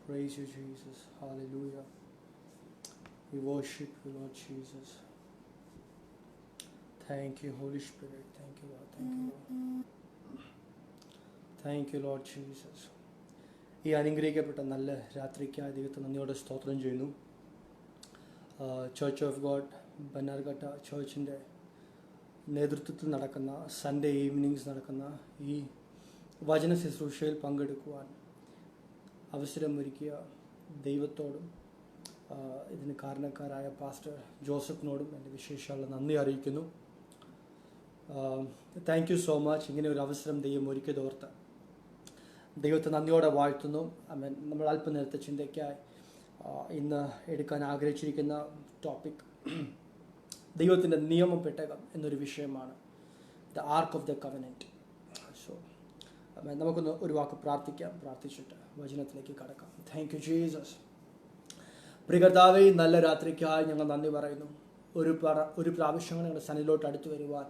Praise you, Jesus. Hallelujah. We worship you, Lord Jesus. Thank you, Holy Spirit. Thank you, Lord. Thank you, Lord. Thank you, Lord Jesus. ഈ അനുഗ്രഹിക്കപ്പെട്ട നല്ല രാത്രിക്കായി ദൈവത്തെ നന്ദിയോടെ സ്തോത്രം ചെയ്യുന്നു. Church of God Bannerghatta ചർച്ചിൻ്റെ നേതൃത്വത്തിൽ നടക്കുന്ന സൺഡേ ഈവനിങ്സ് നടക്കുന്ന ഈ വചന ശുശ്രൂഷയിൽ പങ്കെടുക്കുവാൻ അവസരമൊരുക്കിയ ദൈവത്തോടും ഇതിന് കാരണക്കാരായ പാസ്റ്റർ ജോസഫിനോടും എൻ്റെ വിശേഷമുള്ള നന്ദി അറിയിക്കുന്നു. Thank you so much. ഇങ്ങനെ ഒരു അവസരം ദൈവം ഒരുക്കിയതോർത്ത് ദൈവത്തെ നന്ദിയോടെ വാഴ്ത്തുന്നു. നമ്മൾ അല്പനേരത്തെ ചിന്തയ്ക്കായി ഇന്ന് എടുക്കാൻ ആഗ്രഹിച്ചിരിക്കുന്ന ടോപ്പിക് ദൈവത്തിൻ്റെ നിയമപ്പെട്ടകം എന്നൊരു വിഷയമാണ്. The arc of the covenant. So നമുക്കൊന്ന് ഒരു വാക്ക് പ്രാർത്ഥിക്കാം. പ്രാർത്ഥിച്ചിട്ട് വചനത്തിലേക്ക് കടക്കാം. Thank you Jesus. പ്രിയകർത്താവേ, നല്ല രാത്രിക്കായി ഞങ്ങൾ നന്ദി പറയുന്നു. ഒരു പ്രാവശ്യം ഞങ്ങളുടെ സന്നിധിയിലോട്ട് അടുത്തു വരുവാൻ,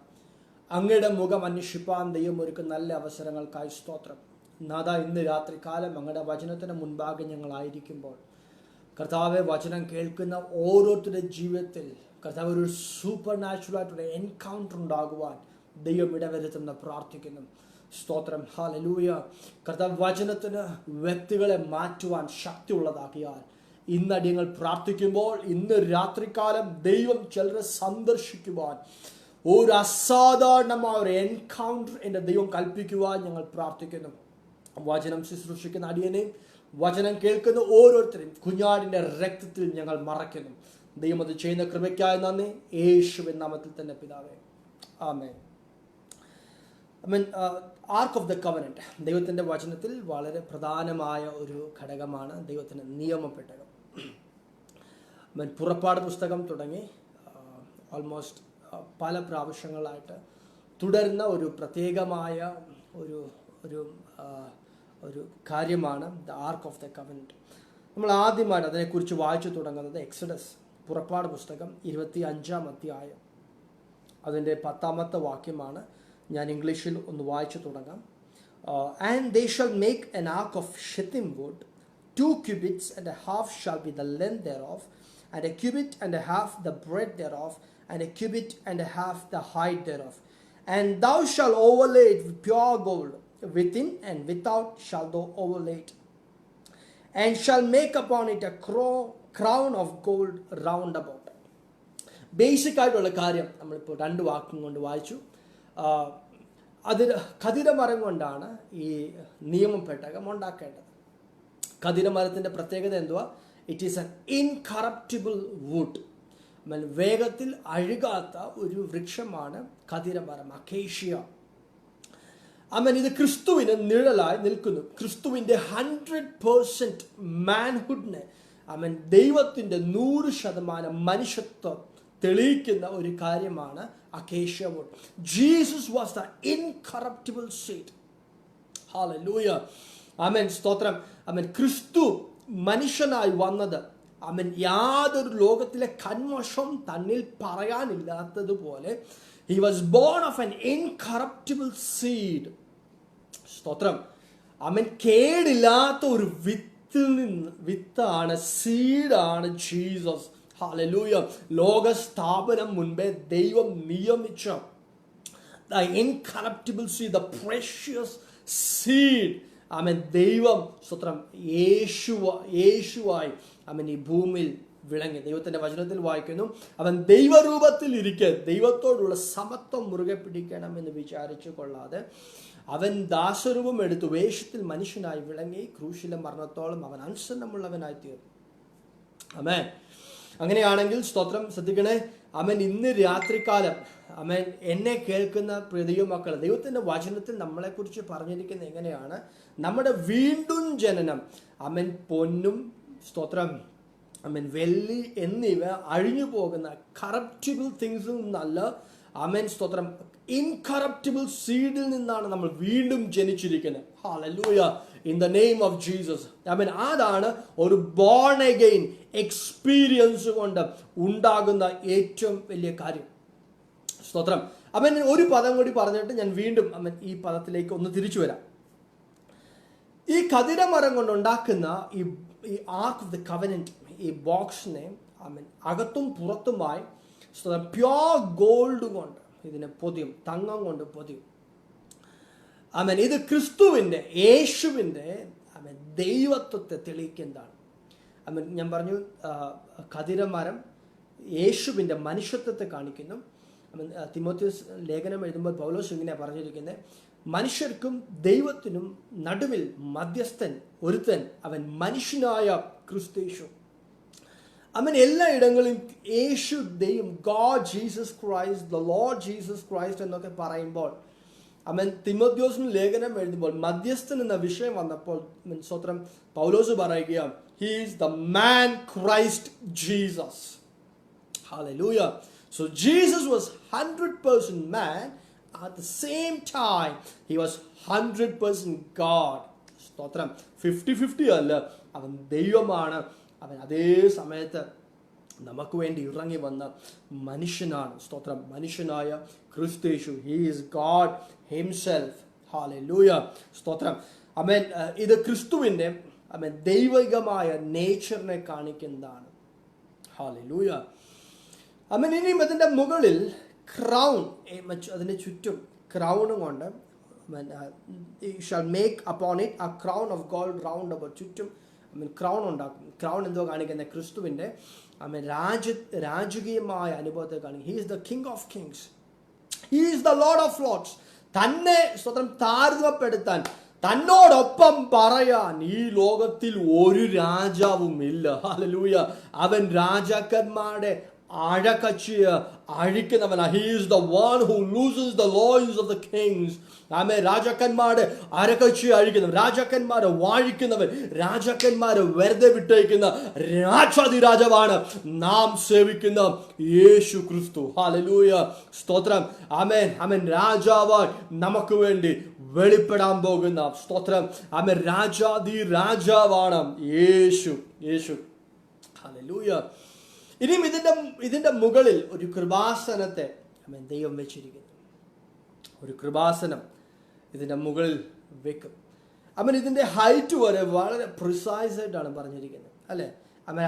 അങ്ങയുടെ മുഖം അന്വേഷിപ്പാൻ ദൈവം ഒരുക്കുന്ന നല്ല അവസരങ്ങൾക്കായി സ്തോത്രം. നാഥ, ഇന്ന് രാത്രികാലം അങ്ങയുടെ വചനത്തിന് മുൻപാകെ ഞങ്ങളായിരിക്കുമ്പോൾ കർത്താവെ, വചനം കേൾക്കുന്ന ഓരോരുത്തരുടെ ജീവിതത്തിൽ കർത്താവ് ഒരു സൂപ്പർ നാച്ചുറലായിട്ടുള്ള എൻകൗണ്ടർ ഉണ്ടാകുവാൻ ദൈവം ഇടവരുത്തുന്ന പ്രാർത്ഥിക്കുന്നു. സ്തോത്രം. ഹല്ലേലൂയ. കർത്താവ് വചനത്തിന് വ്യക്തികളെ മാറ്റുവാൻ ശക്തിയുള്ളതാക്കിയാൽ ഇന്നടിയങ്ങൾ പ്രാർത്ഥിക്കുമ്പോൾ ഇന്ന് രാത്രികാലം ദൈവം ചിലരെ സന്ദർശിക്കുവാൻ ഒരു അസാധാരണമായ ഒരു എൻകൗണ്ടർ എൻ്റെ ദൈവം കൽപ്പിക്കുവാൻ ഞങ്ങൾ പ്രാർത്ഥിക്കുന്നു. വചനം ശുശ്രൂഷിക്കുന്ന അടിയനെയും വചനം കേൾക്കുന്ന ഓരോരുത്തരെയും കുഞ്ഞാടിൻ്റെ രക്തത്തിൽ ഞങ്ങൾ മറയ്ക്കുന്നു. ദൈവം അത് ചെയ്യുന്ന കൃപയ്ക്കായി നന്ദി. യേശുവിൻ നാമത്തിൽ തന്നെ പിതാവേ, ആമേൻ. ആർക്ക് ഓഫ് ദ കവനന്റ് ദൈവത്തിൻ്റെ വചനത്തിൽ വളരെ പ്രധാനമായ ഒരു ഘടകമാണ് ദൈവത്തിൻ്റെ നിയമപ്പെട്ടകം. പുറപ്പാട് പുസ്തകം തുടങ്ങി ഓൾമോസ്റ്റ് പല പ്രാവശ്യങ്ങളായിട്ട് തുടരുന്ന ഒരു പ്രത്യേകമായ ഒരു കാര്യമാണ് the arc of the covenant. നമ്മൾ ആദ്യമായിട്ട് അതിനെക്കുറിച്ച് വായിച്ചു തുടങ്ങുന്നത് എക്സഡസ് പുറപ്പാട് പുസ്തകം 25-ാം അധ്യായം അതിൻ്റെ 10-ാമത്തെ വാക്യമാണ്. ഞാൻ ഇംഗ്ലീഷിൽ ഒന്ന് വായിച്ചു തുടങ്ങാം. And they shall make an ark of shittim wood 2 cubits and a half shall be the length thereof, and a cubit and a half the breadth thereof, and a cubit and a half the height thereof. And thou shalt overlay it with pure gold, within and without shalt thou overlay it, and shall make upon it a crown of gold round about. Basic ആയിട്ടുള്ള കാര്യം നമ്മളിപ്പോൾ 2 വാക്യം കൊണ്ട് വായിച്ചു. അതിൽ ഖദിരമരം കൊണ്ടാണ് ഈ നിയമപ്പെട്ടകം ഉണ്ടാക്കേണ്ടത്. ഖദിരമരത്തിൻ്റെ പ്രത്യേകത എന്തുവാ? It is an incorruptible wood. വേഗത്തിൽ അഴുകാത്ത ഒരു വൃക്ഷമാണ് ഖദിരമരം, അക്കേഷ്യ. ഇത് ക്രിസ്തുവിന് നിഴലായി നിൽക്കുന്നു. ക്രിസ്തുവിൻ്റെ 100% മാൻഹുഡിനെ ദൈവത്തിൻ്റെ 100% മനുഷ്യത്വം തെളിയിക്കുന്ന ഒരു കാര്യമാണ് acacia wood. Jesus was the incorruptible seed. ഹല്ലേലൂയ. ആമേൻ. സ്തോത്രം. ആമേൻ. ക്രിസ്തു മനുഷ്യനായി വന്നത് യാതൊരു ലോകത്തിലെ കന്മഷം തന്നിൽ പറയാനില്ലാത്തതുപോലെ he was born of an incorruptible seed. സ്തോത്രം. കേടില്ലാത്ത ഒരു വിത്താണ്, സീഡാണ് ജീസസ്. ഹല്ലേലൂയ. ലോകസ്ഥാപനം മുൻപേ ദൈവം നിയമിച്ച the incorruptible seed, the precious seed. ദൈവം സ്തോത്രം യേശുവായി ഈ ഭൂമിയിൽ വിളങ്ങി. ദൈവത്തിൻ്റെ വചനത്തിൽ വായിക്കുന്നു, അവൻ ദൈവരൂപത്തിൽ ഇരിക്കെ ദൈവത്തോടുള്ള സമത്വം മുറുകെ പിടിക്കണമെന്ന് വിചാരിച്ചു കൊള്ളാതെ അവൻ ദാസരൂപം എടുത്തു വേഷത്തിൽ മനുഷ്യനായി വിളങ്ങി ക്രൂശിലെ മരണത്തോളം അവൻ അനുസരണമുള്ളവനായി തീർന്നു. ആമേൻ. അങ്ങനെയാണെങ്കിൽ സ്തോത്രം, ശ്രദ്ധിക്കണേ. ഇന്ന് രാത്രികാലം എന്നെ കേൾക്കുന്ന പ്രിയ മക്കൾ, ദൈവത്തിൻ്റെ വചനത്തിൽ നമ്മളെക്കുറിച്ച് പറഞ്ഞിരിക്കുന്ന എങ്ങനെയാണ്? നമ്മുടെ വീണ്ടും ജനനം പൊന്നും സ്തോത്രം വെള്ളി എന്നിവ അഴിഞ്ഞു പോകുന്ന കറപ്റ്റിബിൾ തിങ്സിൽ നിന്നല്ല, സ്തോത്രം, ഇൻകറപ്റ്റിബിൾ സീഡിൽ നിന്നാണ് നമ്മൾ വീണ്ടും ജനിച്ചിരിക്കുന്നത്. ഹല്ലേലൂയ. In the name of Jesus. അതാണ് ഒരു ബോൺ അഗെയിൻ എക്സ്പീരിയൻസ് കൊണ്ട് ഉണ്ടാകുന്ന ഏറ്റവും വലിയ കാര്യം. സ്തോത്രം. ഒരു പദം കൂടി പറഞ്ഞിട്ട് ഞാൻ വീണ്ടും ഈ പദത്തിലേക്ക് ഒന്ന് തിരിച്ചു വരാം. ഈ കതിരമരം കൊണ്ടുണ്ടാക്കുന്ന ഈ ആർക്ക് ഓഫ് ദ കവനന്റ്, ഈ ബോക്സിനെ അകത്തും പുറത്തുമായി പ്യോർ ഗോൾഡ് കൊണ്ട് ഇതിനെ പൊതിയും, തങ്കം കൊണ്ട് പൊതിയും. ഇത് ക്രിസ്തുവിൻ്റെ, യേശുവിൻ്റെ ദൈവത്വത്തെ തെളിയിക്കുന്നതാണ്. ഞാൻ പറഞ്ഞു, കതിരമരം യേശുവിൻ്റെ മനുഷ്യത്വത്തെ കാണിക്കുന്നു. തിമോത്തിയോസ് ലേഖനം എഴുതുമ്പോൾ പൗലോസ് ഇങ്ങനെ പറഞ്ഞിരിക്കുന്നത്, മനുഷ്യർക്കും ദൈവത്തിനും നടുവിൽ മധ്യസ്ഥൻ ഒരുത്തൻ, അവൻ മനുഷ്യനായ ക്രിസ്തേശു. എല്ലാ ഇടങ്ങളിലും യേശു ദൈവം, God Jesus Christ, the Lord Jesus Christ എന്നൊക്കെ പറയുമ്പോൾ തിമോത്തിയോസിന് ലേഖനം എഴുതുമ്പോൾ മധ്യസ്ഥൻ എന്ന വിഷയം വന്നപ്പോൾ സ്വത്രം പൗലോസ് പറയുകയാണ്, he is the man Christ Jesus. Hallelujah. So Jesus was 100% man, at the same time he was 100% God. സ്തോത്രം. 50-50 അല്ല, അവൻ ദൈവമാണ്, അവൻ അതേ സമയത്ത് നമുക്ക് വേണ്ടി ഇറങ്ങി വന്ന മനുഷ്യനാണ്. സ്തോത്രം. മനുഷ്യനായ ക്രിസ്തേശു, ഹി ഈസ് ഗോഡ് ഹിംസെൽഫ്. ഹല്ലേലൂയ. സ്തോത്രം. ഇത് ക്രിസ്തുവിൻ്റെ ദൈവികമായ നേച്ചറിനെ കാണിക്കുന്നതാണ്. ഹല്ലേലൂയ. ഇനിയും അതിൻ്റെ മുകളിൽ ക്രൗൺ, അതിന് ചുറ്റും ക്രൗണും കൊണ്ട് shall make upon it A crown of gold round about, ചുറ്റും ക്രൗൺ ഉണ്ടാക്കും. ക്രൗൺ എന്തോ കാണിക്കുന്നത്? ക്രിസ്തുവിൻ്റെ രാജകീയമായ അനുഭവത്തെ കാണിക്കും. He is the king of Kings, he is the Lord of Lord's. തന്നെ സ്വന്തം താരതമ്യപ്പെടുത്താൻ, തന്നോടൊപ്പം പറയാൻ ഈ ലോകത്തിൽ ഒരു രാജാവും ഇല്ല. ഹല്ലേലൂയ. അവൻ രാജാക്കന്മാരുടെ അഴകച്ചിയെ അഴിക്കുന്നവൻ. He is the one who looses the loins of the kings. രാജാക്കന്മാരുടെ അരകച്ചിയെ അഴിക്കുന്നവൻ, രാജാക്കന്മാരെ വാഴിക്കുന്നവൻ, രാജാക്കന്മാരെ വെറുതെ വിട്ടയക്കുന്ന രാജാതിരാജാവാണ് നാം സേവിക്കുന്ന യേശു ക്രിസ്തു. ഹല്ലേലൂയ. സ്തോത്രം. ആമേൻ. ആമേൻ. രാജാവായി നമുക്ക് വേണ്ടി വെളിപ്പെടാൻ പോകുന്ന, സ്തോത്രം, ആമേൻ, രാജാതി രാജാവാണ് യേശു. യേശു. ഹല്ലേലൂയ. ഇനിയും ഇതിന്റെ മുകളിൽ ഒരു കൃപാസനത്തെ ദൈവം വെച്ചിരിക്കുന്നു. ഒരു കൃപാസനം ഇതിന്റെ മുകളിൽ വെക്കും. ഇതിന്റെ ഹൈറ്റ് വരെ വളരെ പ്രിസൈസ് ആയിട്ടാണ് പറഞ്ഞിരിക്കുന്നത്, അല്ലേ?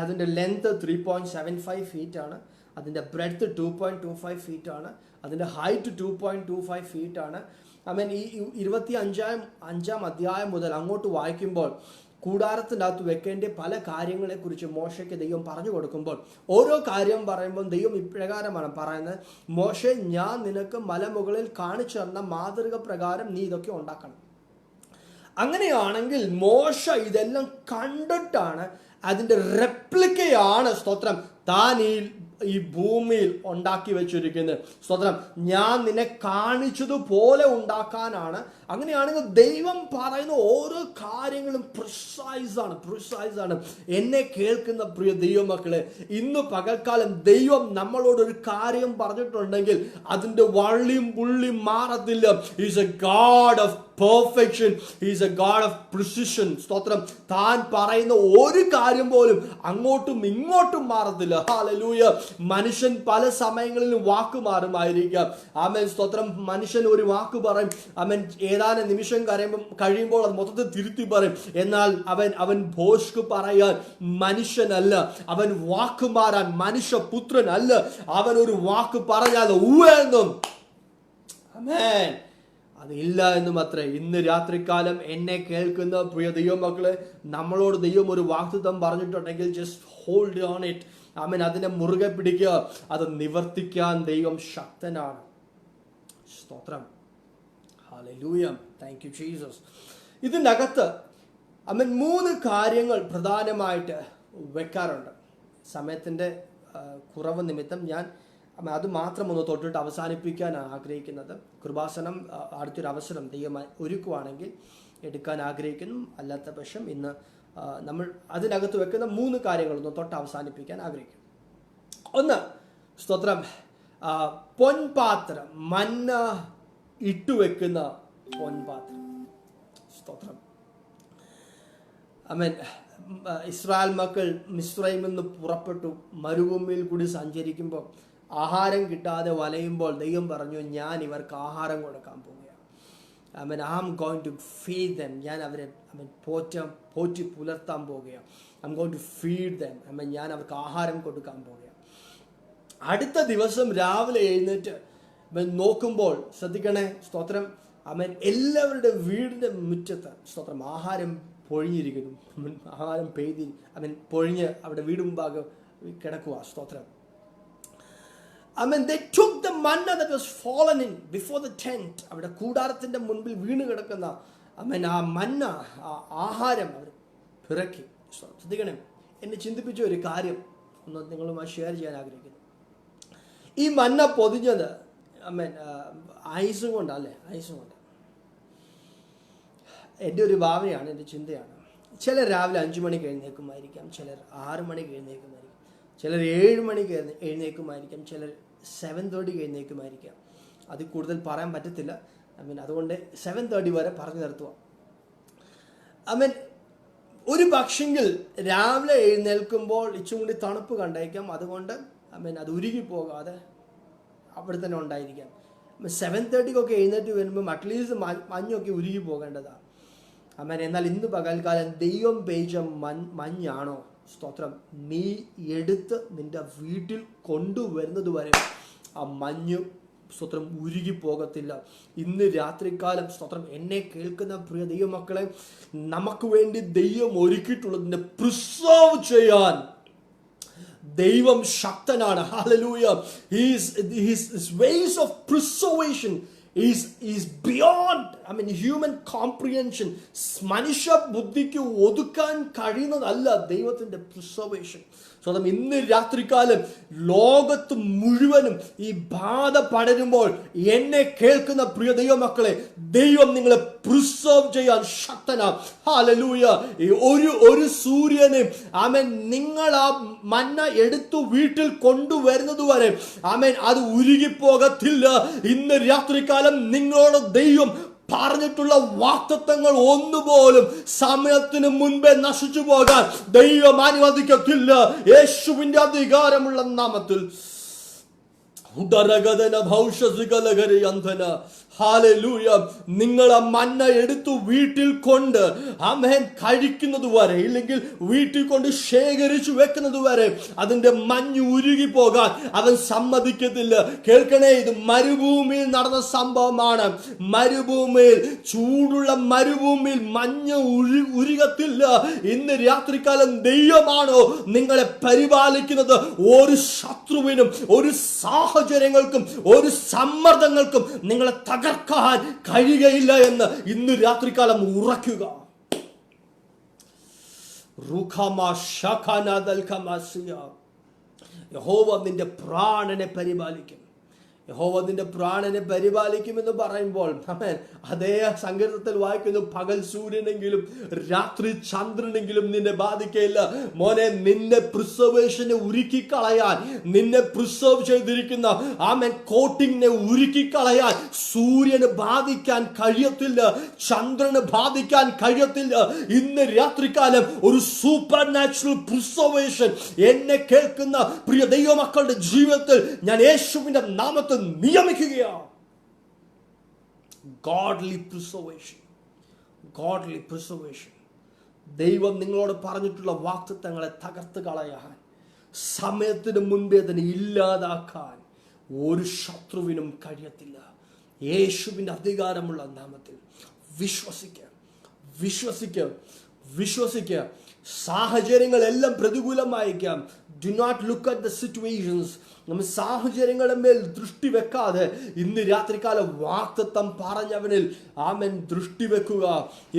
അതിന്റെ ലെങ്ത് 3.75 ഫീറ്റ് ആണ്, അതിന്റെ ബ്രെഡ്ത്ത് 2.25 ഫീറ്റ് ആണ്, അതിന്റെ ഹൈറ്റ് 2.25 ഫീറ്റ് ആണ്. ഈ 25-ാം അധ്യായം മുതൽ അങ്ങോട്ട് വായിക്കുമ്പോൾ കൂടാരത്തിൻ്റെ അകത്ത് വെക്കേണ്ട പല കാര്യങ്ങളെക്കുറിച്ച് മോശയ്ക്ക് ദൈവം പറഞ്ഞു കൊടുക്കുമ്പോൾ, ഓരോ കാര്യം പറയുമ്പോൾ ദൈവം ഇപ്രകാരമാണ് പറയുന്നത്, മോശെ, ഞാൻ നിനക്ക് മലമുകളിൽ കാണിച്ചു തന്ന മാതൃക പ്രകാരം നീ ഇതൊക്കെ ഉണ്ടാക്കണം. അങ്ങനെയാണെങ്കിൽ മോശ ഇതെല്ലാം കണ്ടിട്ടാണ്, അതിൻ്റെ റെപ്ലിക്കയാണ്, സ്തോത്രം, താൻ ഈ ഭൂമിയിൽ ഉണ്ടാക്കി വെച്ചിരിക്കുന്നത്. സ്തോത്രം. ഞാൻ നിന്നെ കാണിച്ചതുപോലെ ഉണ്ടാക്കാനാണ്. അങ്ങനെയാണെങ്കിൽ ദൈവം പറയുന്ന ഓരോ കാര്യങ്ങളും പ്രിസൈസ് ആണ്. എന്നെ കേൾക്കുന്ന പ്രിയ ദൈവമക്കളെ, ഇന്ന് പകൽക്കാലം ദൈവം നമ്മളോടൊരു കാര്യം പറഞ്ഞിട്ടുണ്ടെങ്കിൽ അതിൻ്റെ വള്ളിയും പുള്ളിയും മാറത്തില്ല. Is a God of perfection, is a God of precision. സ്തോത്രം. താൻ പറയുന്ന ഒരു കാര്യം പോലും അങ്ങോട്ടും ഇങ്ങോട്ടും മാറത്തില്ല. ഹല്ലേലൂയ. മനുഷ്യൻ പല സമയങ്ങളിലും വാക്ക് മാറുമായിരിക്കാം. ആമേൻ. സ്തോത്രം. മനുഷ്യൻ ഒരു വാക്ക് പറയും, ആമേൻ, ഏതാനും നിമിഷം കഴിയുമ്പോൾ അത് മൊത്തത്തിൽ തിരുത്തി പറയും. എന്നാൽ അവൻ ഭോഷ്ക് പറയാൻ മനുഷ്യനല്ല, അവൻ വാക്ക് മാറാൻ മനുഷ്യപുത്രൻ അല്ല. അവൻ ഒരു വാക്ക് പറഞ്ഞാൽ എന്നും ആമേൻ അതില്ല എന്നും അത്രേ. ഇന്ന് രാത്രികാലം എന്നെ കേൾക്കുന്ന പ്രിയ ദൈവമക്കളെ, നമ്മളോട് ദൈവം ഒരു വാഗ്ദത്തം പറഞ്ഞിട്ടുണ്ടെങ്കിൽ ജസ്റ്റ് ഹോൾഡ് ഓൺ ഇറ്റ്. ആമേൻ. അതിനെ മുറുകെ പിടിക്കുക. അത് നിവർത്തിക്കാൻ ദൈവം ശക്തനാണ്. സ്തോത്രം. ഹല്ലേലൂയ. Thank you Jesus. ഇതിനകത്ത് ആമേൻ 3 കാര്യങ്ങൾ പ്രധാനമായിട്ട് വെക്കാറുണ്ട്. സമയത്തിൻ്റെ കുറവ് നിമിത്തം ഞാൻ അത് മാത്രം ഒന്ന് തൊട്ടിട്ട് അവസാനിപ്പിക്കാനാണ് ആഗ്രഹിക്കുന്നത്. കൃപാസനം അടുത്തൊരു അവസരം ദൈവം ഒരുക്കുവാണെങ്കിൽ എടുക്കാൻ ആഗ്രഹിക്കുന്നു. അല്ലാത്ത പക്ഷം ഇന്ന് നമ്മൾ അതിനകത്ത് വെക്കുന്ന 3 കാര്യങ്ങളൊന്നും തൊട്ട് അവസാനിപ്പിക്കാൻ ആഗ്രഹിക്കും. ഒന്ന്, സ്തോത്രം, പൊൻപാത്രം, മന്ന ഇട്ടുവെക്കുന്ന പൊൻപാത്രം. സ്തോത്രം. ആമേൻ. ഇസ്രായേൽ മക്കൾ മിസ്രൈമിൽ നിന്ന് പുറപ്പെട്ടു മരുഭൂമിയിൽ കൂടി സഞ്ചരിക്കുമ്പോൾ ആഹാരം കിട്ടാതെ വലയുമ്പോൾ ദൈവം പറഞ്ഞു, ഞാൻ ഇവർക്ക് ആഹാരം കൊടുക്കാൻ പോവുകയാണ്. I'm going to feed them. ഞാൻ അവരെ പോറ്റി പുലർത്താൻ പോവുകയാണ്. I'm going to feed them. ഞാൻ അവർക്ക് ആഹാരം കൊടുക്കാൻ പോവുകയാണ്. അടുത്ത ദിവസം രാവിലെ എഴുന്നേറ്റ് നോക്കുമ്പോൾ ശ്രദ്ധിക്കണേ, സ്തോത്രം, എല്ലാവരുടെ വീടിൻ്റെ മുറ്റത്ത്, സ്തോത്രം, ആഹാരം പൊഴിഞ്ഞിരിക്കുന്നു. ആഹാരം പൊഴിഞ്ഞ് അവിടെ വീട് മുമ്പാകെ കിടക്കുക. സ്തോത്രം. They took the manna that was fallen in before the tent. അവിടെ കൂടാരത്തിന്റെ മുൻപിൽ വീണ് കിടക്കുന്ന ആ മന്ന, ആ ആഹാരം അവർ പിറക്കി. ശ്രദ്ധിക്കണം, എന്നെ ചിന്തിപ്പിച്ച ഒരു കാര്യം ഒന്ന് നിങ്ങളുമായി ഷെയർ ചെയ്യാൻ ആഗ്രഹിക്കുന്നു. ഈ മന്ന പൊതിഞ്ഞത് ഐസും കൊണ്ടല്ലേ? ഐസും കൊണ്ട്. എൻ്റെ ഒരു ഭാവനയാണ്, എൻ്റെ ചിന്തയാണ്. ചിലർ രാവിലെ 5 മണിക്ക് എഴുന്നേക്കുമായിരിക്കാം, ചിലർ 6 മണിക്ക് എഴുന്നേക്കുമായിരിക്കും, ചിലർ 7 മണിക്ക് എഴുന്നേക്കുമായിരിക്കാം, ചിലർ 7:30 എഴുന്നേക്കുമായിരിക്കാം. അതിൽ കൂടുതൽ പറയാൻ പറ്റത്തില്ല. അതുകൊണ്ട് 7:30 വരെ പറഞ്ഞു നിർത്തുക. ഒരു പക്ഷെങ്കിൽ രാവിലെ എഴുന്നേൽക്കുമ്പോൾ ഇച്ചും കൂടി തണുപ്പ് കണ്ടേക്കാം. അതുകൊണ്ട് അത് ഉരുകി പോകാതെ അവിടെ തന്നെ ഉണ്ടായിരിക്കാം. 7:30 എഴുന്നേറ്റ് വരുമ്പോൾ അറ്റ്ലീസ്റ്റ് മഞ്ഞൊക്കെ ഉരുകി പോകേണ്ടതാണ്. എന്നാൽ ഇന്ന് പകൽക്കാലം ദൈവം പെയ്ച്ച മഞ്ഞാണോ? സ്തോത്രം, നീ എടുത്ത് നിന്റെ വീട്ടിൽ കൊണ്ടുവരുന്നത് വരെ ആ മഞ്ഞ്, സ്തോത്രം, ഉരുകി പോകത്തില്ല. ഇന്ന് രാത്രികാലം, സ്തോത്രം, എന്നെ കേൾക്കുന്ന പ്രിയ ദൈവമക്കളെ, നമുക്ക് വേണ്ടി ദൈവം ഒരുക്കിയിട്ടുള്ളതിനെ പ്രിസർവ് ചെയ്യാൻ ദൈവം ശക്തനാണ്. Hallelujah. His ways of preservation is beyond human comprehension. മനുഷ്യ ബുദ്ധിക്ക് ഒതുക്കാൻ കഴിയുന്നതല്ല ദൈവത്തിന്റെ പ്രിസർവേഷൻ. സ്വന്തം ഇന്ന് രാത്രികാലം ലോകത്ത് മുഴുവനും ഈ ബാധ പടരുമ്പോൾ എന്നെ കേൾക്കുന്ന പ്രിയ ദൈവമക്കളെ, ദൈവം നിങ്ങളെ പ്രിസർവ് ചെയ്യാൻ ശക്തനാ. ഹല്ലേലൂയ. ഒരു സൂര്യനെ നിങ്ങൾ ആ മന്ന എടുത്തു വീട്ടിൽ കൊണ്ടുവരുന്നത് വരെ അത് ഉരുകിപ്പോകത്തില്ല. ഇന്ന് രാത്രികാലം നിങ്ങളോട് ദൈവം പറഞ്ഞിട്ടുള്ള വാഗ്ദത്തങ്ങൾ ഒന്നുപോലും സമയത്തിന് മുൻപേ നശിച്ചു പോകാൻ ദൈവം അനുവദിക്കത്തില്ല. യേശുവിന്റെ അധികാരമുള്ള നാമത്തിൽ. ഹല്ലേലൂയ. നിങ്ങൾ ആ മന്ന എടുത്തു വീട്ടിൽ കൊണ്ട് കഴിക്കുന്നത് വരെ, ഇല്ലെങ്കിൽ വീട്ടിൽ കൊണ്ട് ശേഖരിച്ചു വെക്കുന്നത് വരെ അതിന്റെ മഞ്ഞ് ഉരുകി പോകാൻ അവൻ സമ്മതിക്കത്തില്ല. കേൾക്കണേ, ഇത് മരുഭൂമിയിൽ നടന്ന സംഭവമാണ്. മരുഭൂമിയിൽ, ചൂടുള്ള മരുഭൂമിയിൽ മഞ്ഞ് ഉരുകത്തില്ല. ഇന്ന് രാത്രികാലം ദൈവമാണോ നിങ്ങളെ പരിപാലിക്കുന്നത്? ഒരു ശത്രുവിനും, ഒരു സാഹചര്യങ്ങൾക്കും, ഒരു സമ്മർദ്ദങ്ങൾക്കും നിങ്ങളെ തകർക്കാൻ കഴിയുകയില്ല എന്ന് ഇന്ന് രാത്രികാലം ഉറക്കുക. യഹോവ നിന്റെ പ്രാണനെ പരിപാലിക്കും. യഹോവ നിന്റെ പ്രാണനെ പരിപാലിക്കുമെന്ന് പറയുമ്പോൾ അതേ സങ്കീർത്തനത്തിൽ വായിക്കുന്നു, പകൽ സൂര്യനെങ്കിലും രാത്രി ചന്ദ്രനെങ്കിലും നിന്നെ ബാധിക്കയില്ല. മോനെ, നിന്നെ പ്രിസർവേഷനെ ഉരുക്കിക്കളയാൻ, നിന്നെ പ്രിസർവ് ചെയ്തിരിക്കുന്ന കോട്ടിങ്ങിനെ ഉരുക്കിക്കളയാൻ സൂര്യന് ബാധിക്കാൻ കഴിയത്തില്ല, ചന്ദ്രന് ബാധിക്കാൻ കഴിയത്തില്ല. ഇന്ന് രാത്രികാലം ഒരു സൂപ്പർ നാച്ചുറൽ പ്രിസർവേഷൻ എന്നെ കേൾക്കുന്ന പ്രിയ ദൈവമക്കളുടെ ജീവിതത്തിൽ ഞാൻ യേശുവിന്റെ നാമത്തിൽ നിയമിക്കുകയാണ്. Godly preservation. Godly preservation. ദൈവം നിങ്ങളോട് പറഞ്ഞിട്ടുള്ള വാഗ്ദത്തങ്ങളെ തകർത്ത് കളയാൻ, സമയത്തിന് മുൻപേ അതിനെ ഇല്ലാതാക്കാൻ ഒരു ശത്രുവിനും കഴിയത്തില്ല. യേശുവിന്റെ അധികാരമുള്ള നാമത്തിൽ വിശ്വസിക്കുക, വിശ്വസിക്കുക, വിശ്വസിക്കുക. സാഹചര്യങ്ങളെല്ലാം പ്രതികൂലമായിരിക്കാം. Do not look at the situations. നമ്മൾ സാഹചര്യങ്ങളുടെ മേൽ ദൃഷ്ടി വെക്കാതെ ഇന്ന് രാത്രികാലം വാഗ്ദത്തം പറഞ്ഞവനിൽ ദൃഷ്ടി വെക്കുക.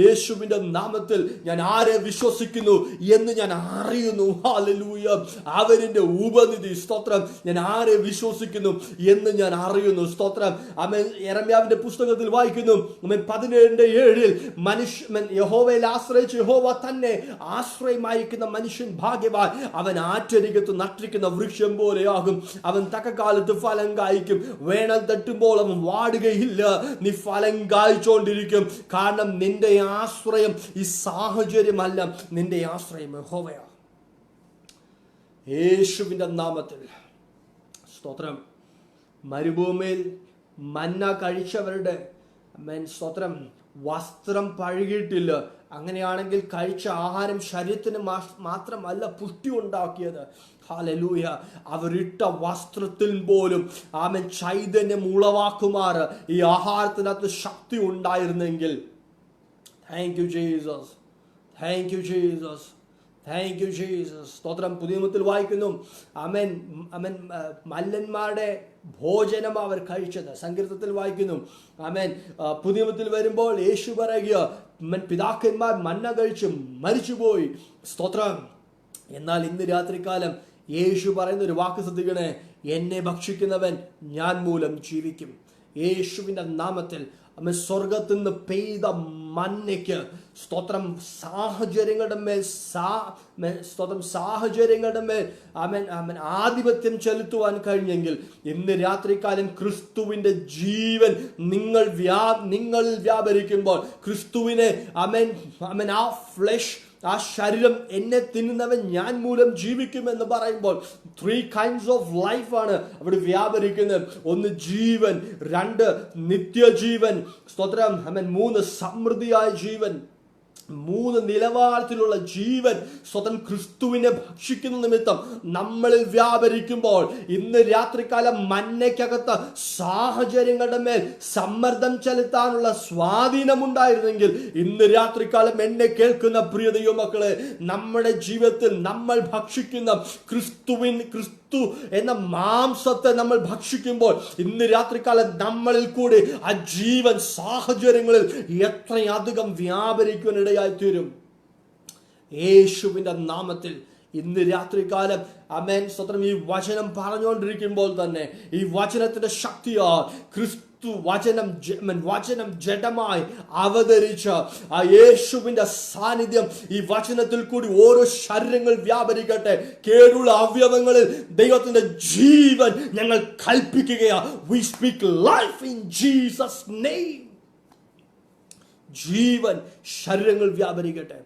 യേശുവിന്റെ നാമത്തിൽ ഞാൻ ആരെ വിശ്വസിക്കുന്നു എന്ന് ഞാൻ അറിയുന്നു. ഹല്ലേലൂയ. അവരിന്റെ ഉപനിധി, സ്തോത്രം, ഞാൻ ആരെ വിശ്വസിക്കുന്നു എന്ന് ഞാൻ അറിയുന്നു. സ്തോത്രം. യെരമ്യാവിന്റെ പുസ്തകത്തിൽ വായിക്കുന്നു 17:7 മനുഷ്യൻ യഹോവയിൽ ആശ്രയിച്ച് യഹോവ തന്നെ ആശ്രയമായിരിക്കുന്ന മനുഷ്യൻ ഭാഗ്യവാൻ. അവൻ ആറ്റരികത്ത് നട്ടിരിക്കുന്ന വൃക്ഷം പോലെയാകും. അവൻ തക്കകാലത്ത് ഫലം കായ്ക്കും. വേനൽ തട്ടുമ്പോൾ അവൻ വാടുകയില്ല. നീ ഫലം കായ്ച്ചോണ്ടിരിക്കും. കാരണം നിന്റെ ആശ്രയം ഈ സാഹചര്യമല്ല, നിന്റെ ആശ്രയം യഹോവയാണ്. യേശുവിന്റെ നാമത്തിൽ സ്തോത്രം. മരുഭൂമിയിൽ മന്ന കഴിച്ചവരുടെ ആമേൻ സ്തോത്രം, വസ്ത്രം പഴകിയിട്ടില്ല. അങ്ങനെയാണെങ്കിൽ കഴിച്ച ആഹാരം ശരീരത്തിന് മാത്രമല്ല പുഷ്ടി ഉണ്ടാക്കിയത്. ഹല്ലേലൂയ. അവരിട്ട വസ്ത്രത്തിൽ പോലും ആമേൻ ചൈതന്യം ഉളവാക്കുമാറ് ഈ ആഹാരത്തിനകത്ത് ശക്തി ഉണ്ടായിരുന്നെങ്കിൽ. Thank you Jesus, thank you Jesus, thank you Jesus. സ്തോത്രം. പുതിയ നിയമത്തിൽ വായിക്കുന്നു, ആമേൻ ആമേൻ മല്ലന്മാരുടെ ഭോജനം അവർ കഴിച്ചത്. സങ്കീർത്തനത്തിൽ വായിക്കുന്നു, ആമേൻ പുതിയ നിയമത്തിൽ വരുമ്പോൾ യേശു പറയുക, പിതാക്കന്മാർ മന്ന കഴിച്ച് മരിച്ചുപോയി. സ്തോത്രം. എന്നാൽ ഇന്ന് രാത്രികാലം യേശു പറയുന്ന ഒരു വാക്ക് ശ്രദ്ധിക്കണേ, എന്നെ ഭക്ഷിക്കുന്നവൻ ഞാൻ മൂലം ജീവിക്കും. യേശുവിൻ്റെ നാമത്തിൽ അമ്മ സ്വർഗത്തിൽ നിന്ന് പെയ്ത മന്നയ്ക്ക് സ്തോത്രം സാഹചര്യങ്ങളുടെ മേൽ സ്തോത്രം സാഹചര്യങ്ങളുടെ മേൽ ആധിപത്യം ചെലുത്തുവാൻ കഴിഞ്ഞെങ്കിൽ ഇന്ന് രാത്രികാലം ക്രിസ്തുവിന്റെ ജീവൻ നിങ്ങളിൽ വ്യാപരിക്കുമ്പോൾ ക്രിസ്തുവിനെ ആ ഫ്ലഷ്, ആ ശരീരം എന്നെ തിന്നുന്നവൻ ഞാൻ മൂലം ജീവിക്കുമെന്ന് പറയുമ്പോൾ 3 kinds of life ആണ് അവിടെ വ്യാപരിക്കുന്നത്. 1 ജീവൻ, 2 നിത്യജീവൻ, സ്തോത്രം, 3 സമൃദ്ധിയായ ജീവൻ, 3 നിലവാരത്തിലുള്ള ജീവൻ സ്വതം ക്രിസ്തുവിനെ ഭക്ഷിക്കുന്ന നിമിത്തം നമ്മളിൽ വ്യാപരിക്കുമ്പോൾ ഇന്ന് രാത്രികാലം മന്നയ്ക്കകത്ത് സാഹചര്യങ്ങളുടെ മേൽ സമ്മർദ്ദം ചെലുത്താനുള്ള സ്വാധീനമുണ്ടായിരുന്നെങ്കിൽ ഇന്ന് രാത്രികാലം എന്നെ കേൾക്കുന്ന പ്രിയ ദൈവമക്കളെ, നമ്മുടെ ജീവിതത്തിൽ നമ്മൾ ഭക്ഷിക്കുന്ന ക്രിസ്തു എന്ന മാംസത്തെ നമ്മൾ ഭക്ഷിക്കുമ്പോൾ ഇന്ന് രാത്രികാലം നമ്മളിൽ കൂടി ആ ജീവൻ സാഹചര്യങ്ങളിൽ എത്രയധികം വ്യാപരിക്കുവാനിടയായി തീരും. യേശുവിന്റെ നാമത്തിൽ ഇന്ന് രാത്രികാലം ആമേൻ സ്തോത്രം, ഈ വചനം പറഞ്ഞുകൊണ്ടിരിക്കുമ്പോൾ തന്നെ ഈ വചനത്തിന്റെ ശക്തിയാൽ ക്രിസ്തു വചനം ജഡമായി അവതരിച്ച ആ യേശുവിന്റെ സാന്നിധ്യം ഈ വചനത്തിൽ കൂടി ഓരോ ശരീരങ്ങൾ വ്യാപരിക്കട്ടെ. കേടുള്ള അവയവങ്ങളിൽ ദൈവത്തിന്റെ ജീവൻ ഞങ്ങൾ കൽപ്പിക്കുകയാ. We speak life in Jesus' name. ജീവൻ ശരീരങ്ങൾ വ്യാപരിക്കട്ടെ,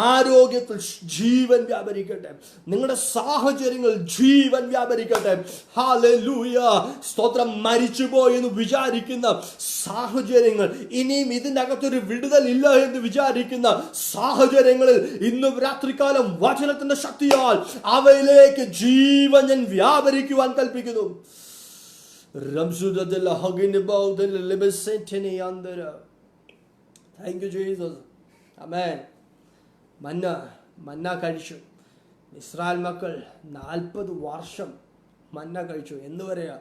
ആരോഗ്യത്തിൽ ജീവൻ വ്യാപരിക്കട്ടെ, നിങ്ങളുടെ സാഹചര്യങ്ങൾ ജീവൻ വ്യാപരിക്കട്ടെ. ഹല്ലേലൂയ. സ്തോത്രം. മരിച്ചുപോയി എന്ന് വിചാരിക്കുന്ന സാഹചര്യങ്ങൾ, ഇനിയും ഇതിൻ്റെ അകത്തൊരു വിടുതൽ ഇല്ല എന്ന് വിചാരിക്കുന്ന സാഹചര്യങ്ങളിൽ ഇന്ന് രാത്രികാലം വചനത്തിന്റെ ശക്തിയാൽ അവയിലേക്ക് ജീവൻ ഞാൻ വ്യാപരിക്കുവാൻ കൽപ്പിക്കുന്നു. Thank you, Jesus. Amen. മന്ന കഴിച്ചു. ഇസ്രായേൽ മക്കൾ 40 വർഷം മന്ന കഴിച്ചു. എന്ന് പറയാ,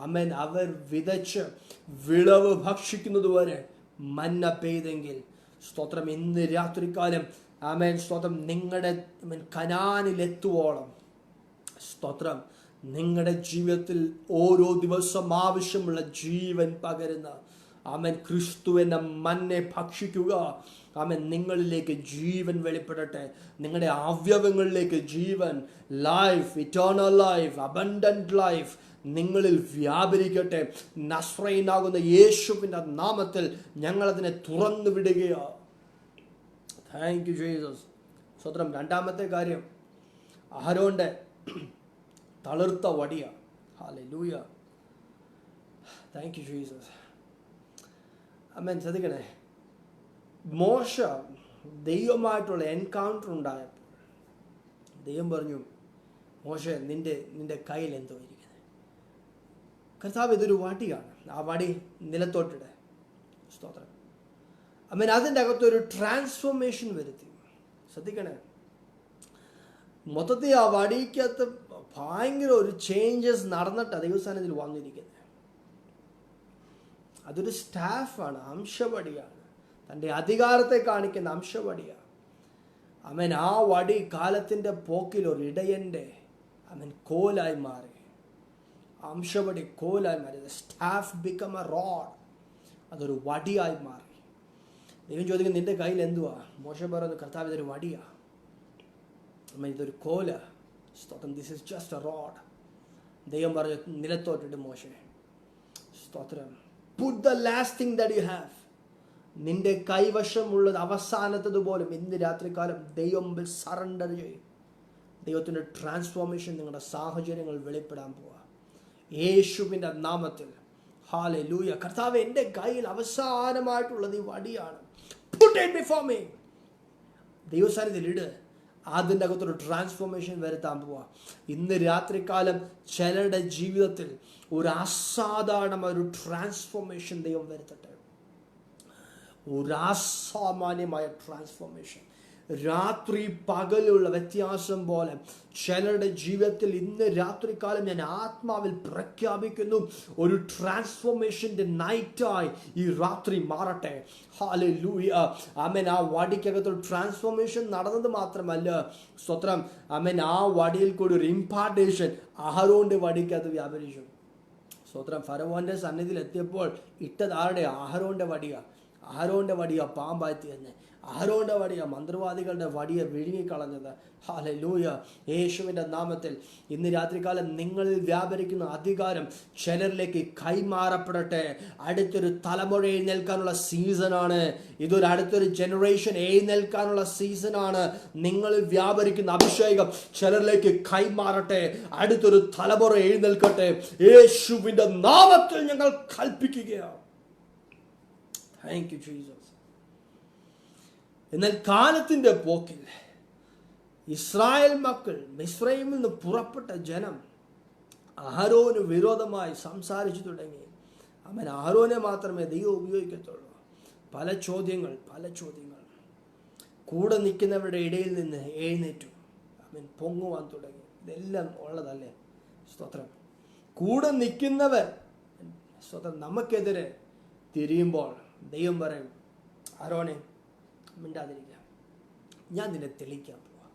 ആമേൻ, അവർ വിതച്ച് വിളവ് ഭക്ഷിക്കുന്നത് വരെ മന്ന പെയ്തെങ്കിൽ സ്തോത്രം ഇന്ന് രാത്രികാലം ആമേൻ സ്തോത്രം നിങ്ങളുടെ കനാനിലെത്തുവോളം സ്തോത്രം നിങ്ങളുടെ ജീവിതത്തിൽ ഓരോ ദിവസം ആവശ്യമുള്ള ജീവൻ പകരുന്ന ആമേൻ ക്രിസ്തു എന്ന മന്നെ ഭക്ഷിക്കുക. ആമേൻ നിങ്ങളിലേക്ക് ജീവൻ വെളിപ്പെടട്ടെ. നിങ്ങളുടെ അവയവങ്ങളിലേക്ക് ജീവൻ, life, eternal life, abundant life നിങ്ങളിൽ വ്യാപരിക്കട്ടെ. നസ്രയനാകുന്ന യേശുവിൻ്റെ നാമത്തിൽ ഞങ്ങളതിനെ തുറന്നു വിടുകയോ. Thank you Jesus. സ്വത്രം. രണ്ടാമത്തെ കാര്യം അഹരോന്റെ തളിർത്ത വടിയ. ഹല്ലേലൂയ. Thank you Jesus. ആമേൻ. ശ്രദ്ധിക്കണേ, മോശ ദൈവമായിട്ടുള്ള എൻകൗണ്ടർ ഉണ്ടായപ്പോൾ ദൈവം പറഞ്ഞു, മോശ നിന്റെ കയ്യിൽ എന്തോ ഇരിക്കുന്നത്. കർത്താവ്, ഇതൊരു വടിയാണ്, ആ വടി നിലത്തോട്ടിടെ. സ്തോത്രം. ആമേൻ. അതിൻ്റെ അകത്തൊരു ട്രാൻസ്ഫോർമേഷൻ വരുത്തി. ശ്രദ്ധിക്കണേ, മൊത്തത്തിൽ ആ വടിക്കകത്ത് ഭയങ്കര ഒരു ചേഞ്ചസ് നടന്നിട്ട് ദൈവസ്ഥാനത്തിൽ വന്നിരിക്കുന്നത്. അതൊരു സ്റ്റാഫാണ്, അംശവടിയാണ്, തൻ്റെ അധികാരത്തെ കാണിക്കുന്ന അംശവടിയാണ്. ആമേൻ. ആ വടി കാലത്തിൻ്റെ പോക്കിൽ ഒരു ഇടയൻ്റെ കോലായി മാറി. അംശവടി കോലായി മാറി. Staff become A road. അതൊരു വടിയായി മാറി. ദൈവം ചോദിക്കും, നിന്റെ കയ്യിൽ എന്തുവാ? മോശ പറയുന്നു, കർത്താവ്, ഇതൊരു വടിയാ. ഇതൊരു കോല. സ്തോത്രം. This is just A road. ദൈവം പറഞ്ഞു, നിലത്തോട്ടിട്ട് മോശെ. സ്തോത്രം. Put the last thing that you have. നിന്റെ കൈവശമുള്ളത് അവസാനത്തതുപോലും ഇന്ന് രാത്രികാലം ദൈവം സറണ്ടർ ചെയ്യും. ദൈവത്തിൻ്റെ ട്രാൻസ്ഫോർമേഷൻ നിങ്ങളുടെ സാഹചര്യങ്ങൾ വെളിപ്പെടാൻ പോവുക യേശുവിൻ്റെ നാമത്തിൽ. ഹല്ലേലൂയ. കർത്താവ്, എൻ്റെ കയ്യിൽ അവസാനമായിട്ടുള്ളത് ഈ വടിയാണ്. Put it before me. ദൈവസാന്നിധ്യത്തിൽ ഇട്. അതിൻ്റെ അകത്തൊരു ട്രാൻസ്ഫോർമേഷൻ വരുത്താൻ പോവാ. ഇന്ന് രാത്രികാലം ചിലരുടെ ജീവിതത്തിൽ ഒരു അസാധാരണമായ ഒരു ട്രാൻസ്ഫോർമേഷൻ ദൈവം വരുത്തട്ടെ. ഒരു അസാമാന്യമായ ട്രാൻസ്ഫോർമേഷൻ. രാത്രി പകലുള്ള വ്യത്യാസം പോലെ ചിലരുടെ ജീവിതത്തിൽ ഇന്ന് രാത്രികാലം ഞാൻ ആത്മാവിൽ പ്രഖ്യാപിക്കുന്നു, ഒരു ട്രാൻസ്ഫോർമേഷൻ്റെ നൈറ്റായി ഈ രാത്രി മാറട്ടെ. ഹല്ലേലൂയ. ആമേൻ. ആ വടിക്കകത്തൊരു ട്രാൻസ്ഫോർമേഷൻ നടന്നത് മാത്രമല്ല, സ്തോത്രം, ആമേൻ, ആ വടിയിൽ കൂടി ഒരു ഇമ്പാർട്ടേഷൻ അഹരോന്റെ വടിക്കകത്ത് വ്യാപരിച്ചു. സ്തോത്രം. ഫറവോന്റെ സന്നിധിയിൽ എത്തിയപ്പോൾ ഇട്ടത് ആരുടെ? അഹരോന്റെ വടിയാ. അഹരോന്റെ വടിയാ പാമ്പായി തീർന്നെ. അഹരോന്റെ വടിയ മന്ത്രവാദികളുടെ വടിയെ വിഴുങ്ങിക്കളഞ്ഞത്. ഹല്ലേലൂയ. യേശുവിൻ്റെ നാമത്തിൽ ഇന്ന് രാത്രികാലം നിങ്ങളിൽ വ്യാപരിക്കുന്ന അധികാരം ചിലരിലേക്ക് കൈമാറപ്പെടട്ടെ. അടുത്തൊരു തലമുറ എഴുന്നേൽക്കാനുള്ള സീസണാണ്. ഇതൊരു അടുത്തൊരു ജനറേഷൻ എഴുന്നേൽക്കാനുള്ള സീസണാണ്. നിങ്ങളിൽ വ്യാപരിക്കുന്ന അഭിഷേകം ചിലരിലേക്ക് കൈമാറട്ടെ. അടുത്തൊരു തലമുറ എഴുന്നേൽക്കട്ടെ. യേശുവിൻ്റെ നാമത്തിൽ ഞങ്ങൾ കൽപ്പിക്കുകയാണ്. Thank you Jesus. എന്നാൽ കാലത്തിൻ്റെ പോക്കിൽ ഇസ്രായേൽ മക്കൾ, മിസ്രൈമിൽ നിന്ന് പുറപ്പെട്ട ജനം അഹരോന് വിരോധമായി സംസാരിച്ചു തുടങ്ങി. അവൻ അഹരോനെ മാത്രമേ ദൈവം ഉപയോഗിക്കത്തുള്ളൂ. പല ചോദ്യങ്ങൾ. കൂടെ നിൽക്കുന്നവരുടെ ഇടയിൽ നിന്ന് എഴുന്നേറ്റു അവൻ പൊങ്ങുവാൻ തുടങ്ങി. ഇതെല്ലാം ഉള്ളതല്ലേ? സ്തോത്രം. കൂടെ നിൽക്കുന്നവർ, സ്തോത്രം, നമുക്കെതിരെ തിരിയുമ്പോൾ ദൈവം പറയും, അഹരോനെ മിണ്ടാതിരിക്കുക, ഞാൻ നിന്നെ തെളിയിക്കാൻ പോവാ.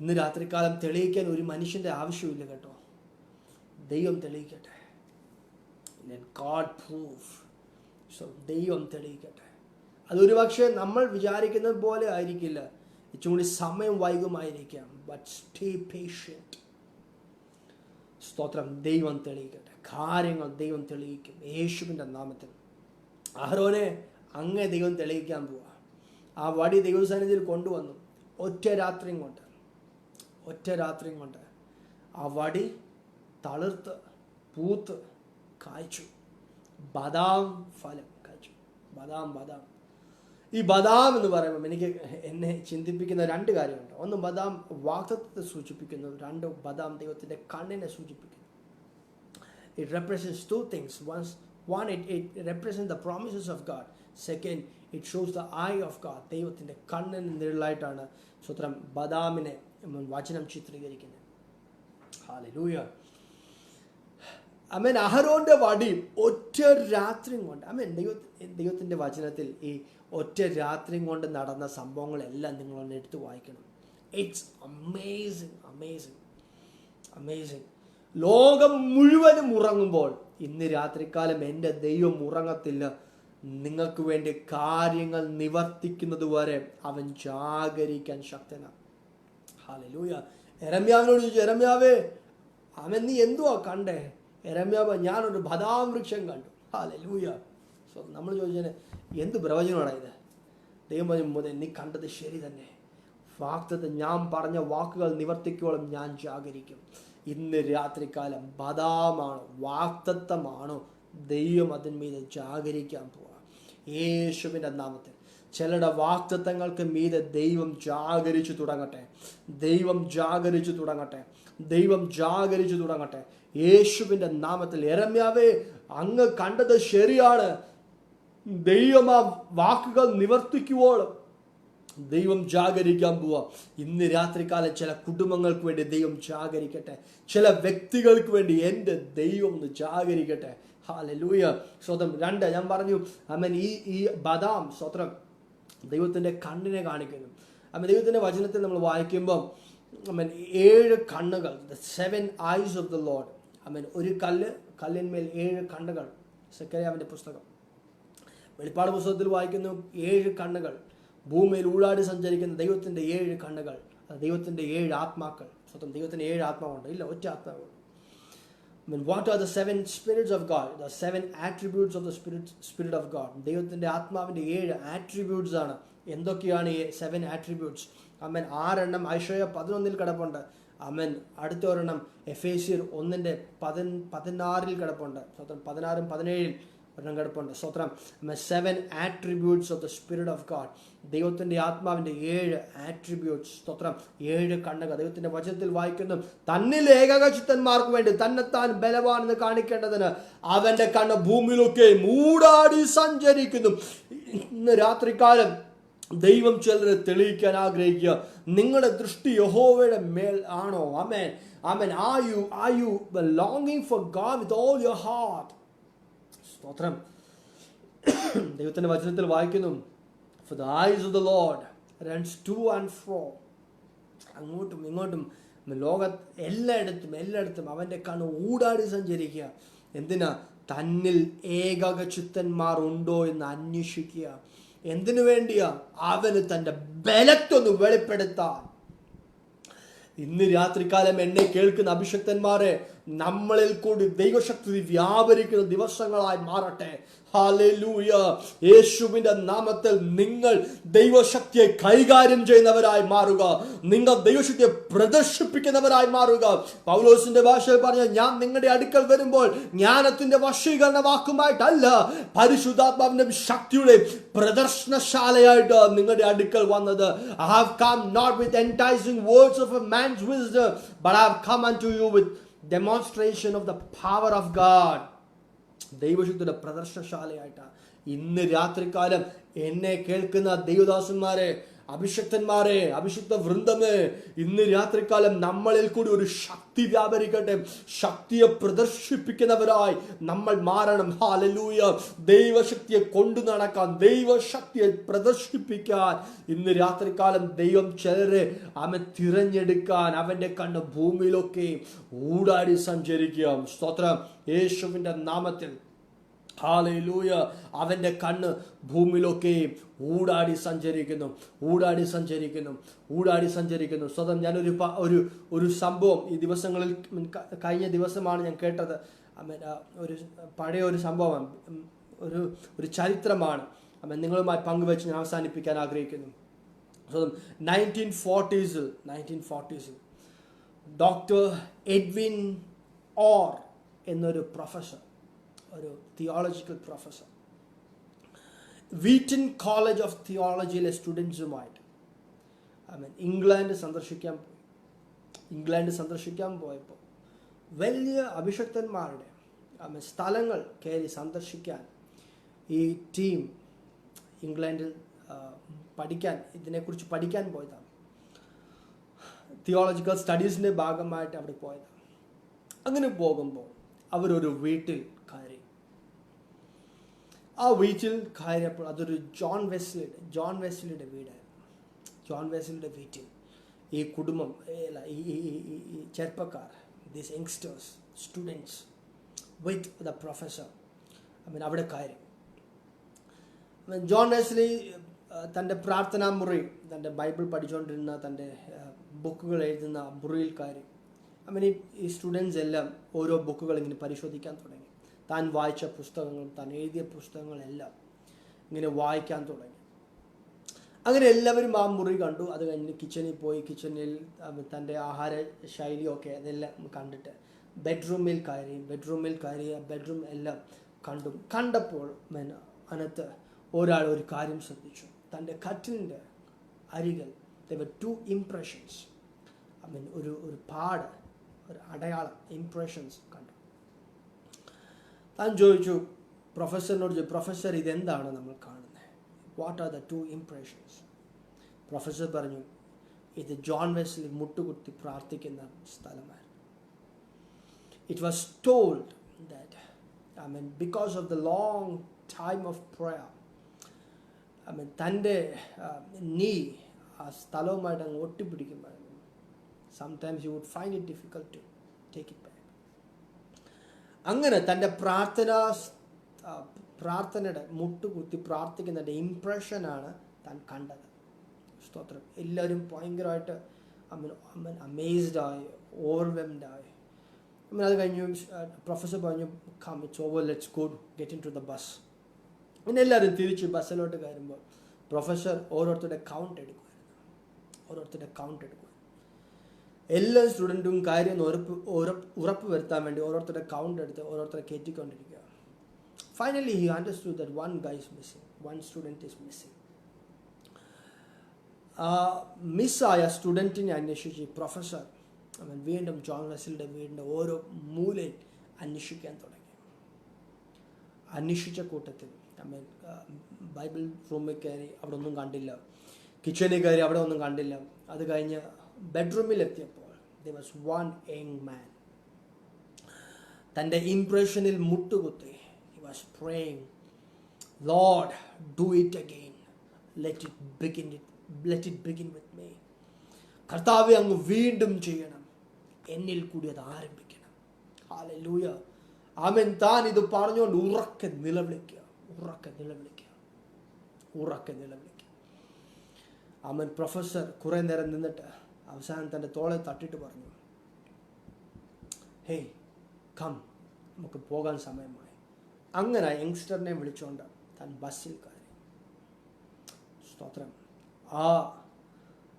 ഇന്ന് രാത്രികാലം തെളിയിക്കാൻ ഒരു മനുഷ്യൻ്റെ ആവശ്യമില്ല കേട്ടോ. ദൈവം തെളിയിക്കട്ടെ. God prove. So ദൈവം തെളിയിക്കട്ടെ. അതൊരു പക്ഷേ നമ്മൾ വിചാരിക്കുന്നത് പോലെ ആയിരിക്കില്ല. ഇച്ചുകൂടി സമയം വൈകുമായിരിക്കാം. But stay patient. സ്തോത്രം. ദൈവം തെളിയിക്കട്ടെ. കാര്യങ്ങൾ ദൈവം തെളിയിക്കും യേശുവിൻ്റെ നാമത്തിൽ. അഹരോനെ അങ്ങേ ദൈവം തെളിയിക്കാൻ പോവാ. ആ വടി ദൈവസന്നിധിയിൽ കൊണ്ടുവന്നു. ഒറ്റ രാത്രിയും കൊണ്ട് ആ വടി തളിർത്ത് പൂത്ത് കായ്ച്ചു. ബദാം ഫലം കായ്ച്ചു. ബദാം. ഈ ബദാം എന്ന് പറയുമ്പോൾ എന്നെ ചിന്തിപ്പിക്കുന്ന രണ്ട് കാര്യമുണ്ട്. ഒന്ന്, ബദാം വാഗ്ദത്തത്തെ സൂചിപ്പിക്കുന്നു. രണ്ട്, ബദാം ദൈവത്തിൻ്റെ കണ്ണിനെ സൂചിപ്പിക്കുന്നു. It represents two things. One, it represents the promises of God. Second, it shows the eye of God. ദൈവത്തിൻ്റെ കണ്ണിന് നിഴലായിട്ടാണ് സ്വത്രം ബദാമിനെ വചനം ചിത്രീകരിക്കുന്നത്. ഹല്ലേലൂയ. ആമേൻ. അഹരോന്റെ വടി ഒറ്റ രാത്രി കൊണ്ട്, ആമേൻ, ദൈവത്തിൻ്റെ വചനത്തിൽ ഈ ഒറ്റ രാത്രി കൊണ്ട് നടന്ന സംഭവങ്ങളെല്ലാം നിങ്ങളൊന്ന് എടുത്ത് വായിക്കണം. It's amazing. ലോകം മുഴുവനും ഉറങ്ങുമ്പോൾ ഇന്ന് രാത്രികാലം എൻ്റെ ദൈവം ഉറങ്ങത്തില്ല. നിങ്ങൾക്ക് വേണ്ടി കാര്യങ്ങൾ നിവർത്തിക്കുന്നത് വരെ അവൻ ജാഗരിക്കാൻ ശക്തനാണ്. ഹല്ലേലൂയ. യെരമ്യാവിനോട് ചോദിച്ചു, യെരമ്യാവേ, അവൻ നീ എന്തുവാ കണ്ടേ? യെരമ്യാവ്, ഞാനൊരു ബദാം വൃക്ഷം കണ്ടു. ഹല്ലേലൂയ. സോ നമ്മൾ ചോദിച്ചതിന് എന്ത് പ്രവചനമാണ് ഇത്? ദൈവം പറഞ്ഞു, നീ കണ്ടത് ശരി തന്നെ. വാഗ്ദത്തം, ഞാൻ പറഞ്ഞ വാക്കുകൾ നിവർത്തിക്കോളം ഞാൻ ജാഗരിക്കും. ഇന്ന് രാത്രികാലം ബദാമാണോ വാഗ്ദത്തമാണോ ദൈവം അതിന്മീതെ ജാഗരിക്കാൻ പോവാ യേശുവിൻ്റെ നാമത്തിൽ. ചിലരുടെ വാഗ്ദത്തങ്ങൾക്ക് മീതെ ദൈവം ജാഗരിച്ചു തുടങ്ങട്ടെ. യേശുവിൻ്റെ നാമത്തിൽ. യെരമ്യാവേ, അങ്ങ് കണ്ടത് ശരിയാണ്. ദൈവം ആ വാക്കുകൾ നിവർത്തിക്കുവോളം ദൈവം ജാഗരിക്കാൻ പോവാ. ഇന്ന് രാത്രികാലം ചില കുടുംബങ്ങൾക്ക് വേണ്ടി ദൈവം ജാഗരിക്കട്ടെ. ചില വ്യക്തികൾക്ക് വേണ്ടി എൻ്റെ ദൈവം ഒന്ന് ജാഗരിക്കട്ടെ. ഹല്ലേലൂയ. സ്വതം. രണ്ട്, ഞാൻ പറഞ്ഞു, ആമേൻ, ഈ ബദാം സ്വത്രം ദൈവത്തിൻ്റെ കണ്ണിനെ കാണിക്കുന്നു. ആമേൻ. ദൈവത്തിൻ്റെ വചനത്തിൽ നമ്മൾ വായിക്കുമ്പം ആമേൻ 7 കണ്ണുകൾ, the 7 eyes of the Lord. ആമേൻ. ഒരു കല്ലിന്മേൽ 7 കണ്ണുകൾ. സെക്കറിയാവിൻ്റെ പുസ്തകം. വെളിപ്പാട് പുസ്തകത്തിൽ വായിക്കുന്നു 7 കണ്ണുകൾ. ഭൂമിയിൽ ഊഴാടി സഞ്ചരിക്കുന്ന ദൈവത്തിൻ്റെ 7 കണ്ണുകൾ. ദൈവത്തിൻ്റെ 7 ആത്മാക്കൾ. സ്വന്തം ദൈവത്തിന് 7 ആത്മാവുണ്ട്. ഇല്ല, ഒറ്റ ആത്മാവുണ്ട്. What are the 7 spirits of God? The 7 attributes of the spirit of God. ദൈവത്തിൻ്റെ ആത്മാവിൻ്റെ 7 attributes ആണ്. എന്തൊക്കെയാണ് ഈ 7 attributes? ആമേൻ. 6 ഐശയ്യാ 11 കിടപ്പുണ്ട്. അമൻ. അടുത്ത ഒരെണ്ണം എഫേസ്യർ 1:16 കിടപ്പുണ്ട്. സ്വത്രം 16-17 ഒരെണ്ണം കിടപ്പുണ്ട്. സ്വത്രം 7 attributes of the Spirit of God. ദൈവത്തിൻ്റെ ആത്മാവിൻ്റെ 7 attributes. സ്തോത്രം 7 കണ്ണുകൾ ദൈവത്തിൻ്റെ വചനത്തിൽ വായിക്കുന്നു. തന്നിൽ ഏകചിത്തന്മാർക്ക് വേണ്ടി തന്നെത്താൻ ബലവാനെന്ന് കാണിക്കേണ്ടതിന് അവൻ്റെ കണ്ണ് ഭൂമിയിലൊക്കെ മൂടാടി സഞ്ചരിക്കുന്നു. ഇന്ന് രാത്രികാലം ദൈവം ചിലരെ തെളിയിക്കാൻ ആഗ്രഹിക്കുക. നിങ്ങളുടെ ദൃഷ്ടി യഹോവയുടെ മേൽ ആണോ? ആമേൻ, ആമേൻ. Are you longing for God with all your heart? സ്തോത്രം. ദൈവത്തിന്റെ വചനത്തിൽ വായിക്കുന്നു, for the eyes of the Lord runs to and fro. അങ്ങോട്ടും ഇങ്ങോട്ടും ലോകത്ത് എല്ലായിടത്തും അവൻ്റെ കണ്ണ് ഊടാടി സഞ്ചരിക്കുക. എന്തിനാ? തന്നിൽ ഏകചിത്തന്മാർ ഉണ്ടോ എന്ന് അന്വേഷിക്കുക. എന്തിനു വേണ്ടിയാ? അവന് തൻ്റെ ബലത്തൊന്ന് വെളിപ്പെടുത്താൻ. ഇന്ന് രാത്രികാലം എന്നെ കേൾക്കുന്ന അഭിഷക്തന്മാരെ, നമ്മളിൽ കൂടി ദൈവശക്തി വ്യാപരിക്കുന്ന ദിവസങ്ങളായി മാറട്ടെ. ഹല്ലേലൂയ. യേശുവിന്റെ നാമത്തിൽ നിങ്ങൾ ദൈവശക്തിയെ കൈകാര്യം ചെയ്യുന്നവരായി മാറുക. നിങ്ങൾ ദൈവശക്തിയെ പ്രദർശിപ്പിക്കുന്നവരായി മാറുക. പൗലോസിന്റെ ഭാഷയിൽ പറഞ്ഞ, ഞാൻ നിങ്ങളുടെ അടുക്കൽ വരുമ്പോൾ ജ്ഞാനത്തിന്റെ വശീകരണ വാക്കുമായിട്ടല്ല, പരിശുദ്ധാത്മാവിന്റെ ശക്തിയുടെ പ്രദർശനശാലയായിട്ട് നിങ്ങളുടെ അടുക്കൽ വന്നത്. I have come not with enticing words of a man's wisdom, but I have come unto you with demonstration of the power of God. ദൈവശക്തിയുടെ പ്രദർശനശാലയായിട്ടാണ് ഇന്ന് രാത്രികാലം എന്നെ കേൾക്കുന്ന ദൈവദാസന്മാരെ, അഭിഷക്തന്മാരെ, അഭിഷിക്ത വൃന്ദമേ, ഇന്ന് രാത്രികാലം നമ്മളിൽ കൂടി ഒരു ശക്തി വ്യാപരിക്കട്ടെ. ശക്തിയെ പ്രദർശിപ്പിക്കുന്നവരായി നമ്മൾ മാറണം. ഹല്ലേലൂയ. ദൈവശക്തിയെ കൊണ്ടു നടക്കാൻ, ദൈവശക്തിയെ പ്രദർശിപ്പിക്കാൻ ഇന്ന് രാത്രികാലം ദൈവം ചിലരെ തിരഞ്ഞെടുക്കാൻ അവന്റെ കണ്ണ് ഭൂമിയിലൊക്കെ ഊടാടി സഞ്ചരിക്കുക. സ്തോത്രം യേശുവിന്റെ നാമത്തിൽ. ഹല്ലേലൂയ. അവന്റെ കണ്ണ് ഭൂമിയിലൊക്കെ ഊടാടി സഞ്ചരിക്കുന്നു. സ്വതം ഞാനൊരു സംഭവം ഈ ദിവസങ്ങളിൽ, കഴിഞ്ഞ ദിവസമാണ് ഞാൻ കേട്ടത്. ഒരു പഴയ ഒരു സംഭവം, ഒരു ചരിത്രമാണ്. നിങ്ങളുമായി പങ്കുവെച്ച് ഞാൻ അവസാനിപ്പിക്കാൻ ആഗ്രഹിക്കുന്നു. സ്വതം 1940s ഡോക്ടർ എഡ്വിൻ ഓർ എന്നൊരു പ്രൊഫസർ, ഒരു theological professor, Wheaton college of തിയോളജിയിലെ സ്റ്റുഡൻസുമായിട്ട് ഇംഗ്ലണ്ട് സന്ദർശിക്കാൻ പോയപ്പോൾ വലിയ അഭിഷക്തന്മാരുടെ സ്ഥലങ്ങൾ കയറി സന്ദർശിക്കാൻ ഈ ടീം ഇംഗ്ലണ്ടിൽ ഇതിനെക്കുറിച്ച് പഠിക്കാൻ പോയതാണ്. തിയോളജിക്കൽ സ്റ്റഡീസിൻ്റെ ഭാഗമായിട്ട് അവിടെ പോയതാണ്. അങ്ങനെ പോകുമ്പോൾ അവരൊരു വീട്ടിൽ കയറി. ആ വീട്ടിൽ കയറിയപ്പോൾ അതൊരു ജോൺ വെസ്ലിയുടെ വീടായിരുന്നു. ജോൺ വെസ്ലിയുടെ വീട്ടിൽ ഈ കുടുംബം, ഈ ചെറുപ്പക്കാർ, these youngsters, students with the professor അവിടെ കയറി. ജോൺ വെസ്ലി തൻ്റെ പ്രാർത്ഥനാ മുറി, തൻ്റെ ബൈബിൾ പഠിച്ചുകൊണ്ടിരുന്ന, തൻ്റെ ബുക്കുകൾ എഴുതുന്ന മുറിയിൽ കയറി. ഈ സ്റ്റുഡൻസ് എല്ലാം ഓരോ ബുക്കുകൾ ഇങ്ങനെ പരിശോധിക്കാൻ തുടങ്ങി. താൻ വായിച്ച പുസ്തകങ്ങൾ, താൻ എഴുതിയ പുസ്തകങ്ങളെല്ലാം ഇങ്ങനെ വായിക്കാൻ തുടങ്ങി. അങ്ങനെ എല്ലാവരും ആ മുറി കണ്ടു. അത് കഴിഞ്ഞ് കിച്ചണിൽ പോയി. കിച്ചണിൽ തൻ്റെ ആഹാര ശൈലിയൊക്കെ അതെല്ലാം കണ്ടിട്ട് ബെഡ്റൂമിൽ കയറി. ബെഡ്റൂം എല്ലാം കണ്ടപ്പോൾ അതിനകത്ത് ഒരാൾ ഒരു കാര്യം ശ്രദ്ധിച്ചു. തൻ്റെ കട്ടിലിൻ്റെ അരികിൽ there were 2 impressions. ഒരു പാട്, ഒരു അടയാളം, ഇംപ്രഷൻസ് കണ്ടു. താൻ ചോദിച്ചു, പ്രൊഫസറിനോട്, പ്രൊഫസർ ഇതെന്താണ് നമ്മൾ കാണുന്നത്? What are the 2 impressions? Professor പറഞ്ഞു, ഇത് ജോൺ വെസ്ലി മുട്ടുകുത്തി പ്രാർത്ഥിക്കുന്ന സ്ഥലമാണ്. It was told that because of the long time of prayer, തൻ്റെ നീ ആ സ്ഥലവുമായിട്ട് അങ്ങ് ഒട്ടിപ്പിടിക്കുമായിരുന്നു. Sometimes you would find it difficult to take it back. അങ്ങനെ തൻ്റെ പ്രാർത്ഥനയുടെ മുട്ടുകുത്തി പ്രാർത്ഥിക്കുന്നതിൻ്റെ ഇംപ്രഷനാണ് താൻ കണ്ടത്. സ്തോത്രം. എല്ലാവരും ഭയങ്കരമായിട്ട് അമേസ്ഡായി, ഓവർവെൽംഡായി. അത് കഴിഞ്ഞു പ്രൊഫസർ പറഞ്ഞു, come, it's over, let's go, get in to the bus. അങ്ങനെ എല്ലാവരും തിരിച്ച് ബസ്സിലോട്ട് കയറുമ്പോൾ പ്രൊഫസർ ഓരോരുത്തരുടെ കൗണ്ട് എടുക്കുമായിരുന്നു. എല്ലാ സ്റ്റുഡൻറ്റും കാര്യം ഉറപ്പ് വരുത്താൻ വേണ്ടി ഓരോരുത്തരുടെ കൗണ്ട് എടുത്ത് ഓരോരുത്തരെ കയറ്റിക്കൊണ്ടിരിക്കുക. Finally he understood that one guy is missing, one student is missing. മിസ്സായ സ്റ്റുഡൻറ്റിനെ അന്വേഷിച്ച് പ്രൊഫസർ അവൻ വീണ്ടും ജോൺ വെസ്ലിയുടെ വീടിൻ്റെ ഓരോ മൂലയിൽ അന്വേഷിക്കാൻ തുടങ്ങി. അന്വേഷിച്ച കൂട്ടത്തിൽ ബൈബിൾ റൂമിൽ കയറി അവിടെ ഒന്നും കണ്ടില്ല, കിച്ചണിൽ കയറി അവിടെ ഒന്നും കണ്ടില്ല. അത് കഴിഞ്ഞ് ബെഡ്റൂമിലെത്തിയപ്പോൾ there was one young man. തൻ്റെ ഇംപ്രഷനിൽ മുട്ടുകുത്തി he was praying, Lord, do it again, let it begin with me. കർത്താവേ, അങ്ങ് വീണ്ടും ചെയ്യണം, എന്നിൽ കൂടി അത് ആരംഭിക്കണം. ഹല്ലേലൂയ, ആമേൻ. താൻ ഇത് പറഞ്ഞുകൊണ്ട് ഉറക്കെ നിലവിളിക്കുക. ആമേൻ. പ്രൊഫസർ കുറെ നേരം നിന്നിട്ട് അവസാനം തൻ്റെ തോളെ തട്ടിട്ട് പറഞ്ഞു, ഹേയ് കം, നമുക്ക് പോകാൻ സമയമായി. അങ്ങനെ യങ്സ്റ്ററിനെ വിളിച്ചുകൊണ്ട് താൻ ബസ്സിൽ കയറി. സ്തോത്രം.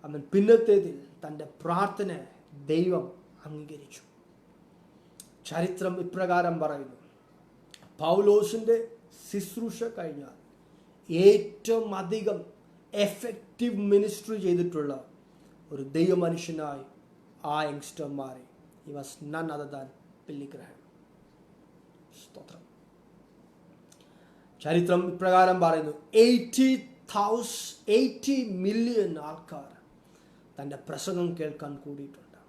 അവൻ പിന്നത്തേതിൽ തൻ്റെ പ്രാർത്ഥന ദൈവം അംഗീകരിച്ചു. ചരിത്രം ഇപ്രകാരം പറയുന്നു, പൗലോസിൻ്റെ ശുശ്രൂഷ കഴിഞ്ഞാൽ ഏറ്റവും അധികം എഫക്റ്റീവ് മിനിസ്ട്രി ചെയ്തിട്ടുള്ള ഒരു ദൈവമനുഷ്യനായി ആ യങ്സ്റ്റർ മാറി. He was none other than Billy Graham. സ്തോത്രം. ചരിത്രം ഇപ്രകാരം പറയുന്നു, 80 മില്യൺ ആൾക്കാർ തൻ്റെ പ്രസംഗം കേൾക്കാൻ കൂടിയിട്ടുണ്ട്.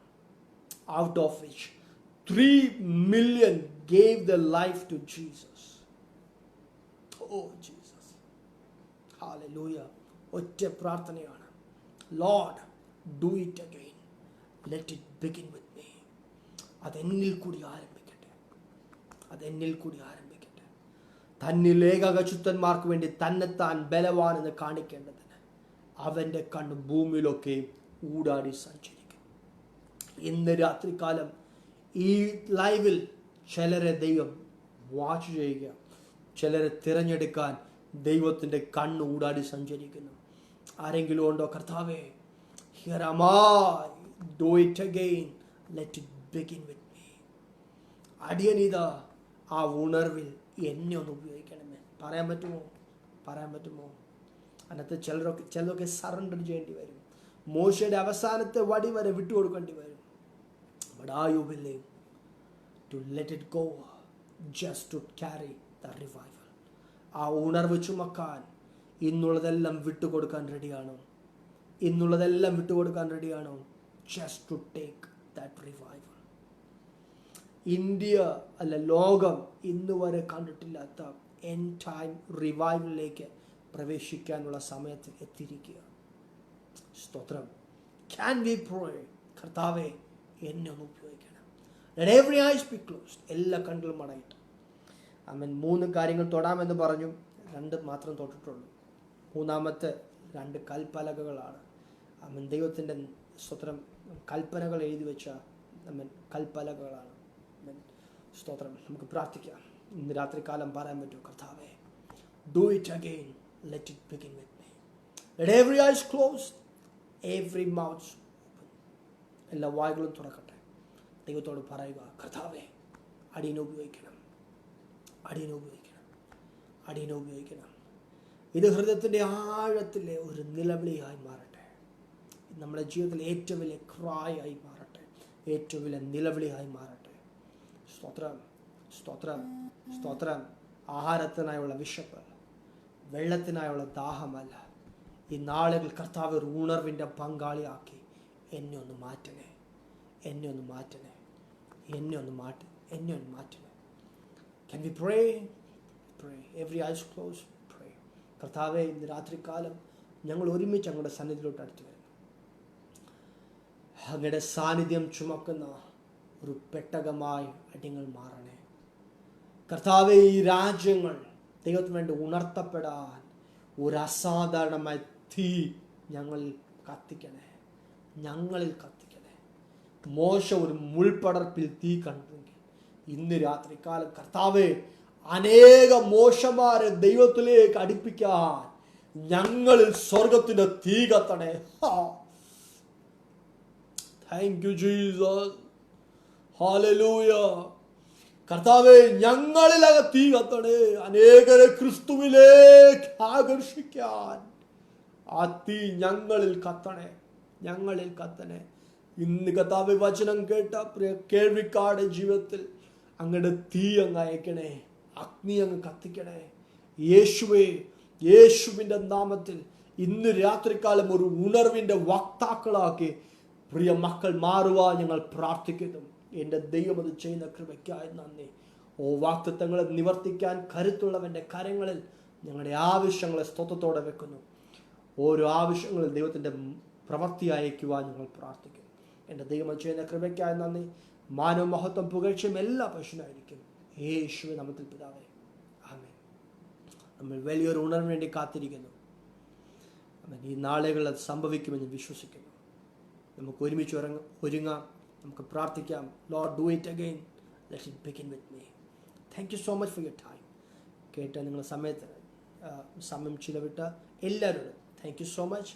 Out of which 3 million gave their life to Jesus. Oh Jesus. Hallelujah. ഒറ്റ പ്രാർത്ഥനയാണ്, Lord, do it again, let it begin with me. അതെന്നിൽ കൂടി ആരംഭിക്കട്ടെ. തന്നിൽ ഏകശുദ്ധന്മാർക്ക് വേണ്ടി തന്നെത്താൻ ബലവാൻ എന്ന് കാണിക്കേണ്ടതിന് അവൻ്റെ കണ്ണ് ഭൂമിയിലൊക്കെ ഊടാടി സഞ്ചരിക്കും. ഇന്ന് രാത്രികാലം ഈ ലൈവിൽ ചിലരെ ദൈവം വാച്ച് ചെയ്യുക, ചിലരെ തിരഞ്ഞെടുക്കാൻ ദൈവത്തിൻ്റെ കണ്ണ് ഊടാടി സഞ്ചരിക്കുന്നു. ആരെങ്കിലും ഉണ്ടോ? കർത്താവേ, here am I, do it again, let it begin with me. അടിയനിതാ, ആ ഉണർവിൽ എന്നെ ഒന്ന് ഉപയോഗിക്കണമേ. പറയാൻ പറ്റുമോ? അതിനകത്ത് ചിലരൊക്കെ സറണ്ടർ ചെയ്യേണ്ടി വരും. മോശയുടെ അവസാനത്തെ വടി വരെ വിട്ടുകൊടുക്കേണ്ടി വരും. But are you willing to let it go just to carry the revival? ആ ഉണർവ് ചുമക്കാൻ ഇന്നുള്ളതെല്ലാം വിട്ടുകൊടുക്കാൻ റെഡിയാണോ? Just to take that revival. India അല്ല, ലോകം ഇന്നുവരെ കണ്ടിട്ടില്ലാത്ത എൻഡ് ടൈം റിവൈവലിലേക്ക് പ്രവേശിക്കാനുള്ള സമയത്തിൽ എത്തിയിരിക്കുക. സ്തോത്രം. Can we pray? കർത്താവേ, എന്നെ ഒന്ന് ഉപയോഗിക്കണം. Let every eyes be closed. എല്ലാ കണ്ണുകളും അടയിട്ട്. ആമേൻ. 3 കാര്യങ്ങൾ തൊടാമെന്ന് പറഞ്ഞു, 2 മാത്രം തൊട്ടിട്ടുള്ളൂ. മൂന്നാമത്തെ 2 കൽപ്പലകകളാണ്. ആമേൻ. ദൈവത്തിൻ്റെ സ്തോത്രം കൽപ്പനകൾ എഴുതി വെച്ച ആമേൻ കൽപ്പലകകളാണ്. ആമേൻ. സ്തോത്രം. നമുക്ക് പ്രാർത്ഥിക്കാം. ഇന്ന് രാത്രികാലം പറയാൻ പറ്റുമോ? കർത്താവേ, do it again, let it begin with me. Let every eyes closed, every mouth open. എല്ലാ വായ്കളും തുറക്കട്ടെ. ദൈവത്തോട് പറയുക, കർത്താവേ, അടിയനെ ഉപയോഗിക്കണം. ഇത് ഹൃദയത്തിൻ്റെ ആഴത്തിലെ ഒരു നിലവിളിയായി മാറട്ടെ. നമ്മുടെ ജീവിതത്തിൽ ഏറ്റവും വലിയ ക്രൈ ആയി മാറട്ടെ, ഏറ്റവും വലിയ നിലവിളിയായി മാറട്ടെ. സ്തോത്രം. ആഹാരത്തിനായുള്ള വിശപ്പ്, വെള്ളത്തിനായുള്ള ദാഹമല്ല. ഈ നാളുകൾ കർത്താവ് ഒരു ഉണർവിൻ്റെ പങ്കാളിയാക്കി എന്നെ ഒന്ന് മാറ്റണേ. Can we pray? Every eyes closed, pray. കർത്താവേ, ഇന്ന് രാത്രികാലം ഞങ്ങൾ ഒരുമിച്ച് അങ്ങയുടെ സന്നിധിയിലോട്ട് അടുത്ത് വരുന്നു. അങ്ങയുടെ സാന്നിധ്യം ചുമക്കുന്ന ഒരു പെട്ടകമായി അടിയങ്ങൾ മാറണേ. കർത്താവേ, ഈ രാജ്യങ്ങൾ ദൈവത്തിന് വേണ്ടി ഉണർത്തപ്പെടാൻ ഒരു അസാധാരണമായ തീ ഞങ്ങളിൽ കത്തിക്കണേ. മോശ ഒരു മുൾപടർപ്പിൽ തീ കണ്ടെങ്കിൽ ഇന്ന് രാത്രികാലം കർത്താവേ, അനേക മോശമാരെ ദൈവത്തിലേക്ക് അടുപ്പിക്കാൻ ഞങ്ങളിൽ സ്വർഗത്തിന്റെ തീ കത്തണേ. Thank you Jesus. ഹല്ലേലൂയ. കർത്താവേ, ഞങ്ങളിലക തീ കത്തണേ. അനേകരെ ക്രിസ്തുവിലേക്ക് ആകർഷിക്കാൻ ആ തീ ഞങ്ങളിൽ കത്തണേ, ഞങ്ങളിൽ കത്തണേ. ഇന്ന് കർത്താവേ, വചനം കേട്ട പ്രിയ കേൾവിക്കാരുടെ ജീവിതത്തിൽ അങ്ങയുടെ തീ അങ്ങ് അയക്കണേ, അഗ്നി അങ്ങ് കത്തിക്കണേ. യേശുവേ, യേശുവിൻ്റെ നാമത്തിൽ ഇന്ന് രാത്രികാലം ഒരു ഉണർവിൻ്റെ വക്താക്കളാക്കി പ്രിയ മക്കൾ മാറുവാൻ ഞങ്ങൾ പ്രാർത്ഥിക്കുന്നു. എൻ്റെ ദൈവം അത് ചെയ്യുന്ന കൃപയ്ക്കായി നന്ദി. വാഗ്ദത്തങ്ങളെ നിവർത്തിക്കാൻ കരുത്തുള്ളവൻ്റെ കരങ്ങളിൽ ഞങ്ങളുടെ ആവശ്യങ്ങളെ സ്തോത്രത്തോടെ വെക്കുന്നു. ഓരോ ആവശ്യങ്ങളിൽ ദൈവത്തിൻ്റെ പ്രവൃത്തി അയക്കുവാൻ ഞങ്ങൾ പ്രാർത്ഥിക്കുന്നു. എൻ്റെ ദൈവം ചെയ്യുന്ന കൃപയ്ക്കായി നന്ദി. മാനവ മഹത്വം പുകഴ്ചയും എല്ലാ പശുവിനായിരിക്കും യേശുവേ നാമത്തിൽ പിതാവേ, ആമേൻ. നമ്മൾ വലിയൊരു ഉണർവിന് വേണ്ടി കാത്തിരിക്കുന്നു. ഈ നാളുകളിൽ അത് സംഭവിക്കുമെന്ന് വിശ്വസിക്കുന്നു. നമുക്ക് ഒരുമിച്ച് ഒരുങ്ങാം, നമുക്ക് പ്രാർത്ഥിക്കാം. Lord, do it again, let it begin with me. Thank you so much for your time. കേട്ട് നിങ്ങളുടെ സമയം ചിലവിട്ട എല്ലാവരോടും thank you so much.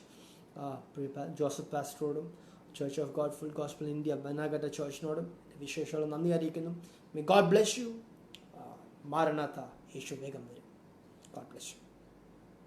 Joseph പാസ്റ്ററോടും church of God full gospel India Banagatta ചർച്ചിനോടും വിശേഷങ്ങളും നന്ദി അറിയിക്കുന്നു. May God bless you. മാരനാഥ, യേശു വേഗം വരും. God bless U.